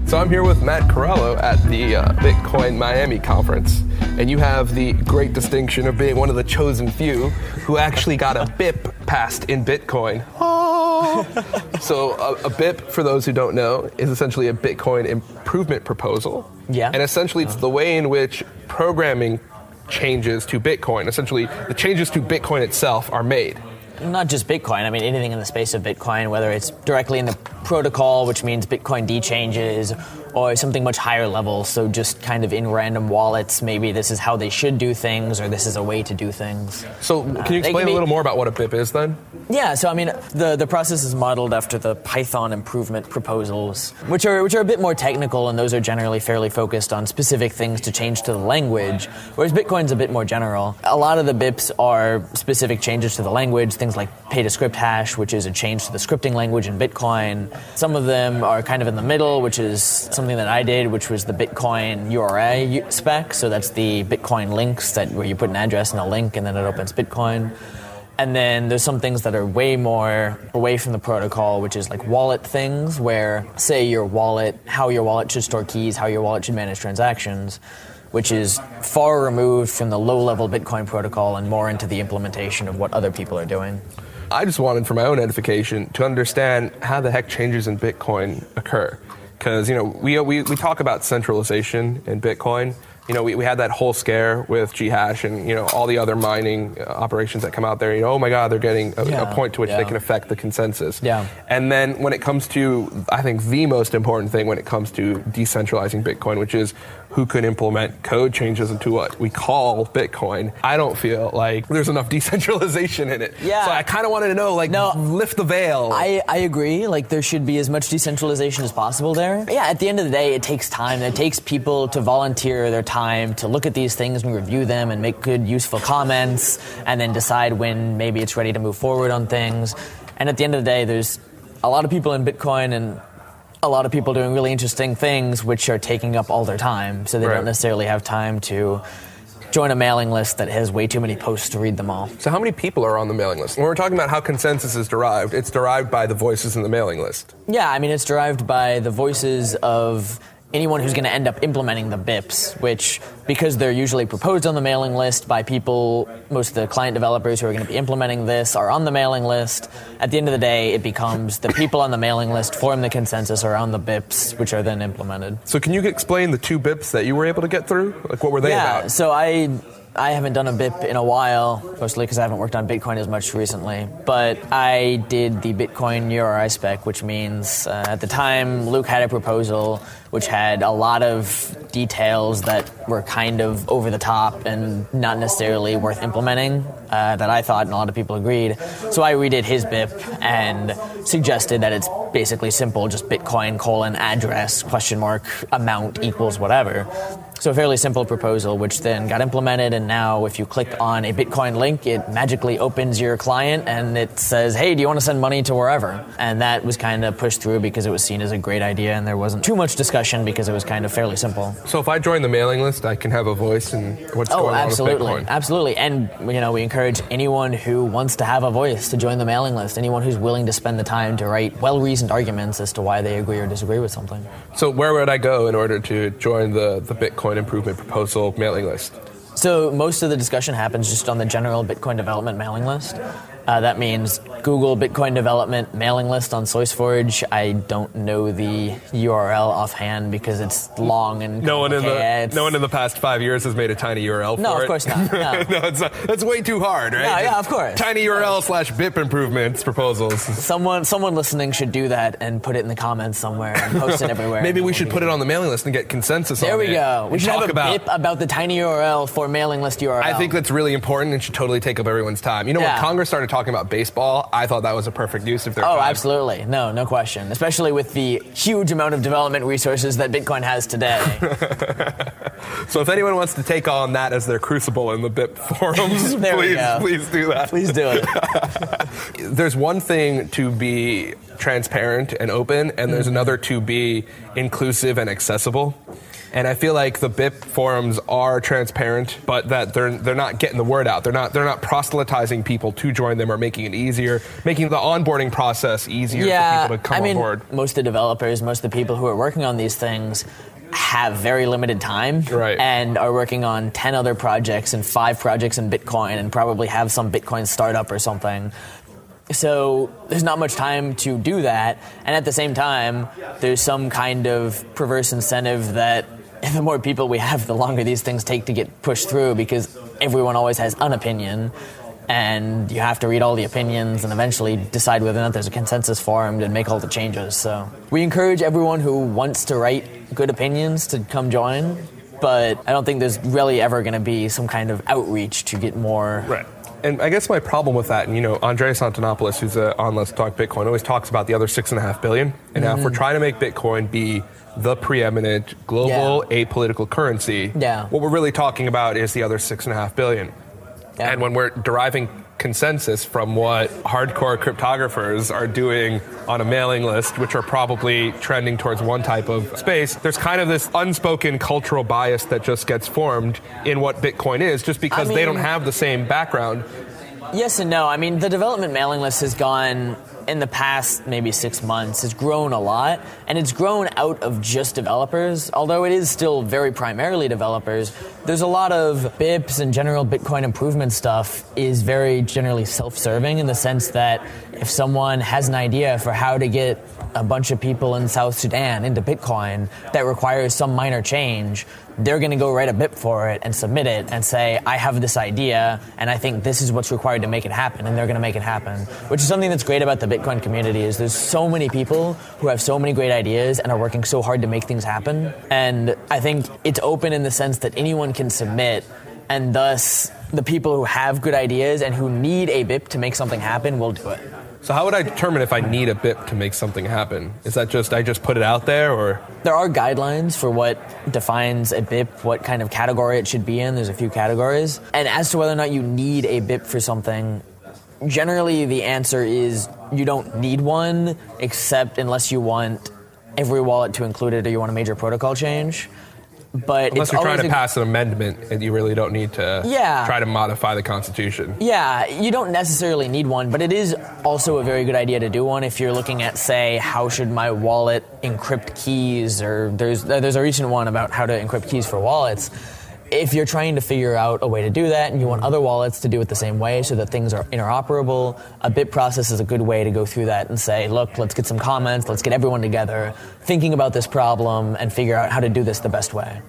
So I'm here with Matt Corallo at the Bitcoin Miami conference, and you have the great distinction of being one of the chosen few who actually got a BIP passed in Bitcoin. Oh. So a BIP, for those who don't know, is essentially a Bitcoin improvement proposal. Yeah. And essentially it's the way in which programming changes to Bitcoin. Essentially, the changes to Bitcoin itself are made. Not just Bitcoin. I mean, anything in the space of Bitcoin, whether it's directly in the protocol, which means Bitcoin D changes, or something much higher level. So just kind of in random wallets, maybe this is how they should do things, or this is a way to do things. So can you explain a little more about what a BIP is then? Yeah, so I mean, the process is modeled after the Python improvement proposals, which are a bit more technical, and those are generally fairly focused on specific things to change to the language, whereas Bitcoin's a bit more general. A lot of the BIPs are specific changes to the language, things like pay to script hash, which is a change to the scripting language in Bitcoin. Some of them are kind of in the middle, which is something that I did, which was the Bitcoin URI spec. So that's the Bitcoin links where you put an address and a link, and then it opens Bitcoin. And then there's some things that are way more away from the protocol, which is like wallet things, where, say, how your wallet should store keys, how your wallet should manage transactions, which is far removed from the low-level Bitcoin protocol and more into the implementation of what other people are doing. I just wanted, for my own edification, to understand how the heck changes in Bitcoin occur. Because, we talk about centralization in Bitcoin. We had that whole scare with Ghash and, all the other mining operations that come out there. Oh my God, they're getting a point to which they can affect the consensus. Yeah. And then when it comes to, I think, the most important thing when it comes to decentralizing Bitcoin, which is who can implement code changes into what we call Bitcoin, I don't feel like there's enough decentralization in it. Yeah. So I kind of wanted to know, lift the veil. I agree. There should be as much decentralization as possible there. Yeah, at the end of the day, it takes time. It takes people to volunteer their time to look at these things and review them and make good, useful comments, and then decide when maybe it's ready to move forward on things. And at the end of the day, there's a lot of people in Bitcoin and a lot of people doing really interesting things which are taking up all their time, so they don't necessarily have time to join a mailing list that has way too many posts to read them all. So how many people are on the mailing list? When we're talking about how consensus is derived, it's derived by the voices in the mailing list. Yeah, I mean, it's derived by the voices of anyone who's going to end up implementing the BIPs, which, because they're usually proposed on the mailing list by people, most of the client developers who are going to be implementing this are on the mailing list. At the end of the day, it becomes the people on the mailing list form the consensus around the BIPs, which are then implemented. So can you explain the two BIPs that you were able to get through? What were they about? Yeah, so I haven't done a BIP in a while, mostly because I haven't worked on Bitcoin as much recently. But I did the Bitcoin URI spec, which means at the time Luke had a proposal which had a lot of details that were kind of over the top and not necessarily worth implementing, that I thought, and a lot of people agreed. So I redid his BIP and suggested that it's basically simple, just Bitcoin : address, amount equals whatever. So a fairly simple proposal, which then got implemented, and now if you click on a Bitcoin link, it magically opens your client and it says, hey, do you want to send money to wherever? And that was kind of pushed through because it was seen as a great idea, and there wasn't too much discussion because it was kind of fairly simple. So if I join the mailing list, I can have a voice in what's going on with Bitcoin? Absolutely. And, we encourage anyone who wants to have a voice to join the mailing list, anyone who's willing to spend the time to write well-reasoned arguments as to why they agree or disagree with something. So where would I go in order to join the Bitcoin improvement proposal mailing list? So most of the discussion happens just on the general Bitcoin development mailing list. That means Google Bitcoin development mailing list on SourceForge. I don't know the URL offhand because it's long and no one in the past 5 years has made a tiny URL for it. No, of course not. No, that's way too hard, right? Yeah, of course. Tiny URL / BIP improvements proposals. Someone listening should do that and put it in the comments somewhere and post it everywhere. Maybe we should put it on the mailing list and get consensus on it. There we go. We should have a BIP about the tiny URL for mailing list URL. I think that's really important and should totally take up everyone's time. When Congress started talking about baseball, I thought that was a perfect use of their time. Oh, absolutely. No question. Especially with the huge amount of development resources that Bitcoin has today. So if anyone wants to take on that as their crucible in the BIP forums, please do that. Please do it. There's one thing to be transparent and open, and there's another to be inclusive and accessible. And I feel like the BIP forums are transparent, but that they're not getting the word out. They're not proselytizing people to join them or making it easier, making the onboarding process easier for people to come on board. Most of the developers, most of the people who are working on these things have very limited time and are working on 10 other projects and 5 projects in Bitcoin and probably have some Bitcoin startup or something. So there's not much time to do that. And at the same time, there's some kind of perverse incentive that the more people we have, the longer these things take to get pushed through, because everyone always has an opinion, and you have to read all the opinions and eventually decide whether or not there's a consensus formed and make all the changes. So we encourage everyone who wants to write good opinions to come join, but I don't think there's really ever going to be some kind of outreach to get more. Right. And I guess my problem with that, and Andreas Antonopoulos, who's on Let's Talk Bitcoin, always talks about the other $6.5 billion. And now if we're trying to make Bitcoin be the preeminent global apolitical currency, what we're really talking about is the other $6.5 billion. Yeah. And when we're deriving consensus from what hardcore cryptographers are doing on a mailing list, which are probably trending towards one type of space, there's kind of this unspoken cultural bias that just gets formed in what Bitcoin is, just because they don't have the same background. Yes and no. I mean, the development mailing list has gone, in the past maybe 6 months, has grown a lot, and it's grown out of just developers, although it is still very primarily developers. There's a lot of BIPs and general Bitcoin improvement stuff is very generally self-serving, in the sense that if someone has an idea for how to get a bunch of people in South Sudan into Bitcoin that requires some minor change, they're going to go write a BIP for it and submit it and say, I have this idea and I think this is what's required to make it happen, and they're going to make it happen. Which is something that's great about the Bitcoin community, is there's so many people who have so many great ideas and are working so hard to make things happen. And I think it's open in the sense that anyone can submit, and thus the people who have good ideas and who need a BIP to make something happen will do it. So how would I determine if I need a BIP to make something happen? Is that just I just put it out there, or? There are guidelines for what defines a BIP, what kind of category it should be in. There's a few categories. And as to whether or not you need a BIP for something, generally the answer is you don't need one, except unless you want every wallet to include it or you want a major protocol change. But unless you're trying to pass an amendment and you really don't need to try to modify the Constitution. Yeah, you don't necessarily need one, but it is also a very good idea to do one if you're looking at, say, how should my wallet encrypt keys, or there's a recent one about how to encrypt keys for wallets. If you're trying to figure out a way to do that and you want other wallets to do it the same way so that things are interoperable, a BIP process is a good way to go through that and say, look, let's get some comments, let's get everyone together thinking about this problem and figure out how to do this the best way.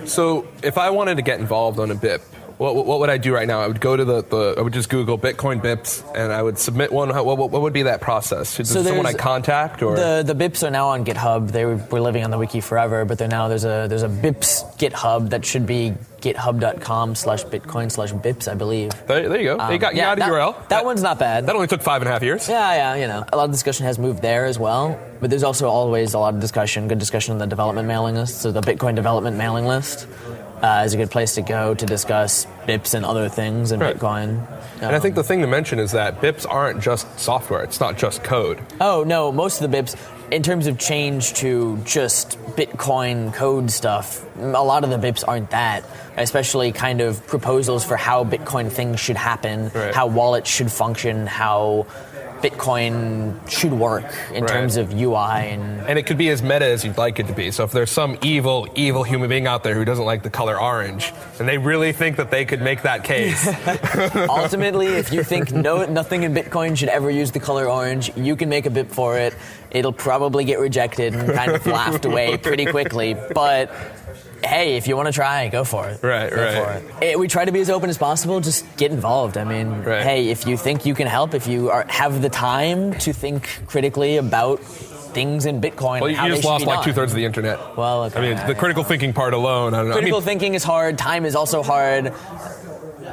So if I wanted to get involved on a BIP, what would I do right now? I would go to I would just Google Bitcoin BIPs and I would submit one. What would be that process? Is there someone I contact, or the BIPs are now on GitHub. They were living on the wiki forever, but there's a BIPs GitHub that should be github.com/bitcoin/BIPs, I believe. There you go. You got a URL. That one's not bad. That only took 5.5 years. Yeah, a lot of discussion has moved there as well. But there's also always a lot of good discussion on the development mailing list. So the Bitcoin development mailing list is a good place to go to discuss BIPs and other things in Bitcoin. And I think the thing to mention is that BIPs aren't just software. It's not just code. Oh, no. Most of the BIPs, in terms of change to just Bitcoin code stuff, a lot of the BIPs aren't that, especially kind of proposals for how Bitcoin things should happen, how wallets should function, how Bitcoin should work in terms of UI. And it could be as meta as you'd like it to be. So if there's some evil human being out there who doesn't like the color orange, and they really think that they could make that case. Ultimately, if you think nothing in Bitcoin should ever use the color orange, you can make a BIP for it. It'll probably get rejected and kind of laughed away pretty quickly. But hey, if you want to try, go for it. Go for it. We try to be as open as possible. Just get involved. I mean, hey, if you think you can help, if you have the time to think critically about things in Bitcoin, well, you just lost like 2/3 of the internet. Well, okay. I mean, the critical thinking part alone, I don't know. Critical thinking is hard. Time is also hard.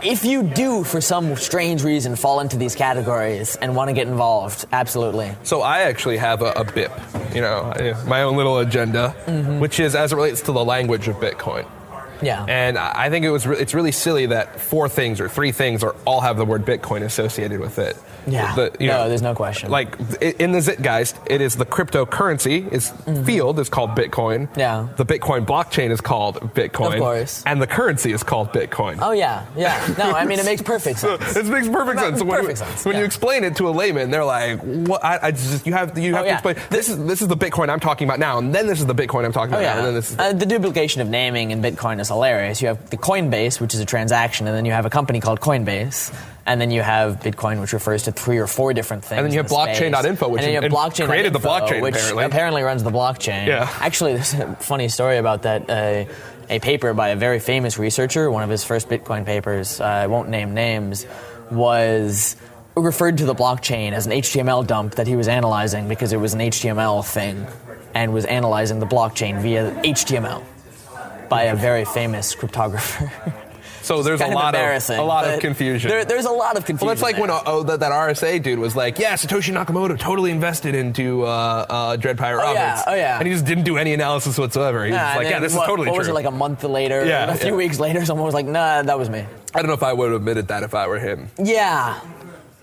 if you do, for some strange reason, fall into these categories and want to get involved, absolutely. So I actually have a BIP, my own little agenda, which is as it relates to the language of Bitcoin. Yeah. And I think it's really silly that 4 things or 3 things all have the word Bitcoin associated with it. Yeah. There's no question. Like in the Zeitgeist, it is the cryptocurrency field is called Bitcoin. Yeah. The Bitcoin blockchain is called Bitcoin. Of course. And the currency is called Bitcoin. Oh yeah. No, I mean it makes perfect sense. It makes perfect sense. So when you explain it to a layman, they're like, "What? You have to explain. This is the Bitcoin I'm talking about now, and then this is the Bitcoin I'm talking about now, and then this is the duplication of naming in Bitcoin is hilarious. You have the Coinbase, which is a transaction, and then you have a company called Coinbase. And then you have Bitcoin, which refers to 3 or 4 different things. And then you have blockchain.info, which created the blockchain, which apparently runs the blockchain. Yeah. Actually, there's a funny story about that. A paper by a very famous researcher, one of his first Bitcoin papers, I won't name names, was referred to the blockchain as an HTML dump that he was analyzing because it was an HTML thing and was analyzing the blockchain via HTML by a very famous cryptographer. So there's a lot of confusion. There's a lot of confusion. Well, it's like when that RSA dude was like, yeah, Satoshi Nakamoto totally invested into Dread Pirate Roberts. Oh, yeah. And he just didn't do any analysis whatsoever. He was like, yeah, this is totally true. What was it, like a month later? Yeah. A few weeks later, someone was like, nah, that was me. I don't know if I would have admitted that if I were him. Yeah.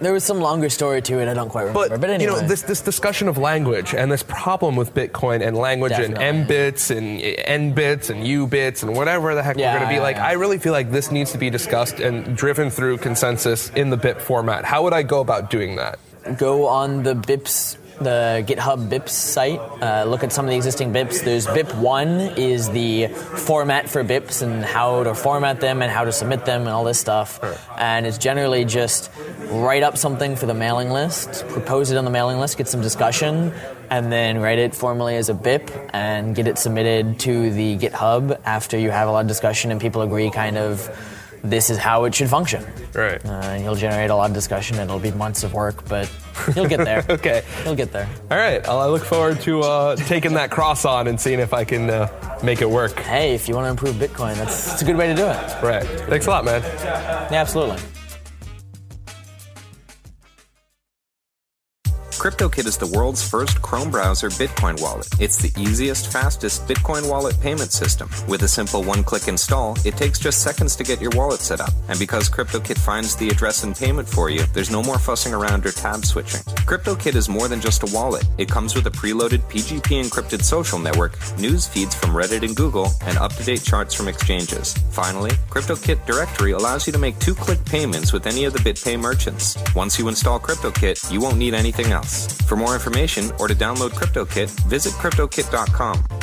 There was some longer story to it. I don't quite remember. But anyway. This discussion of language and this problem with Bitcoin and language and M-bits and N-bits and U-bits and whatever the heck we're going to be like, I really feel like this needs to be discussed and driven through consensus in the BIP format. How would I go about doing that? Go on the GitHub BIPs site, look at some of the existing BIPs. There's BIP 1 is the format for BIPs and how to format them and how to submit them and all this stuff. Sure. And it's generally just write up something for the mailing list, propose it on the mailing list, get some discussion, and then write it formally as a BIP and get it submitted to the GitHub after you have a lot of discussion and people agree kind of this is how it should function. Right. You'll generate a lot of discussion. It'll be months of work, but you'll get there. Okay. You'll get there. All right. Well, I look forward to taking that cross on and seeing if I can make it work. Hey, if you want to improve Bitcoin, that's a good way to do it. Right. Thanks a lot, man. Yeah, absolutely. CryptoKit is the world's first Chrome browser Bitcoin wallet. It's the easiest, fastest Bitcoin wallet payment system. With a simple one-click install, it takes just seconds to get your wallet set up. And because CryptoKit finds the address and payment for you, there's no more fussing around or tab switching. CryptoKit is more than just a wallet. It comes with a preloaded PGP encrypted social network, news feeds from Reddit and Google, and up-to-date charts from exchanges. Finally, CryptoKit Directory allows you to make 2-click payments with any of the BitPay merchants. Once you install CryptoKit, you won't need anything else. For more information or to download CryptoKit, visit CryptoKit.com.